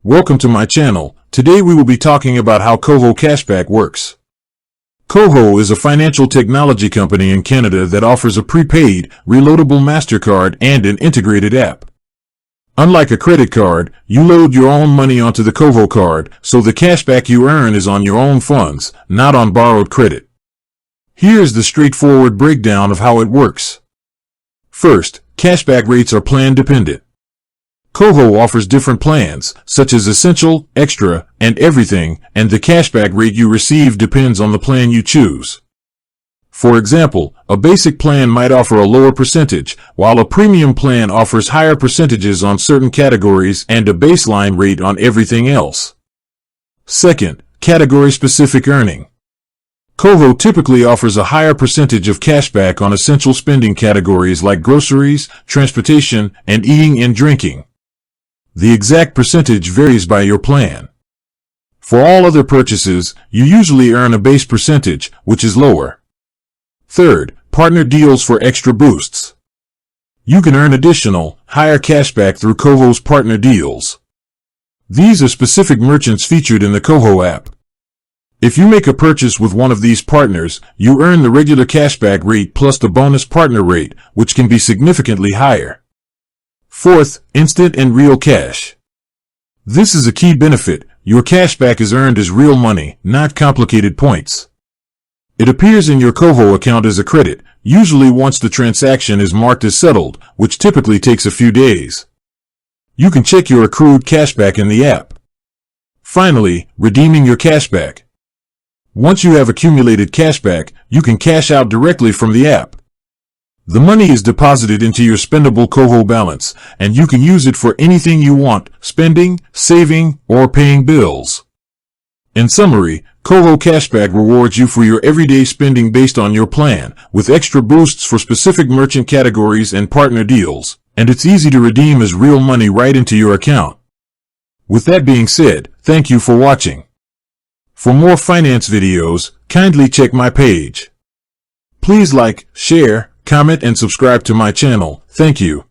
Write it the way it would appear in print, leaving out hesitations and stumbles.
Welcome to my channel. Today we will be talking about how Koho cashback works. Koho is a financial technology company in Canada that offers a prepaid, reloadable MasterCard and an integrated app. Unlike a credit card, you load your own money onto the Koho card, so the cashback you earn is on your own funds, not on borrowed credit. Here is the straightforward breakdown of how it works. First, cashback rates are plan dependent. Koho offers different plans, such as Essential, Extra, and Everything, and the cashback rate you receive depends on the plan you choose. For example, a basic plan might offer a lower percentage, while a premium plan offers higher percentages on certain categories and a baseline rate on everything else. Second, category-specific earning. Koho typically offers a higher percentage of cashback on essential spending categories like groceries, transportation, and eating and drinking. The exact percentage varies by your plan. For all other purchases, you usually earn a base percentage, which is lower. Third, partner deals for extra boosts. You can earn additional, higher cashback through Koho's partner deals. These are specific merchants featured in the Koho app. If you make a purchase with one of these partners, you earn the regular cashback rate plus the bonus partner rate, which can be significantly higher. Fourth, instant and real cash. This is a key benefit. Your cashback is earned as real money, not complicated points. It appears in your Koho account as a credit, usually once the transaction is marked as settled, which typically takes a few days. You can check your accrued cashback in the app. Finally, redeeming your cashback. Once you have accumulated cashback, you can cash out directly from the app. The money is deposited into your spendable Koho balance, and you can use it for anything you want, spending, saving, or paying bills. In summary, Koho cashback rewards you for your everyday spending based on your plan, with extra boosts for specific merchant categories and partner deals, and it's easy to redeem as real money right into your account. With that being said, thank you for watching. For more finance videos, kindly check my page. Please like, share, comment and subscribe to my channel. Thank you.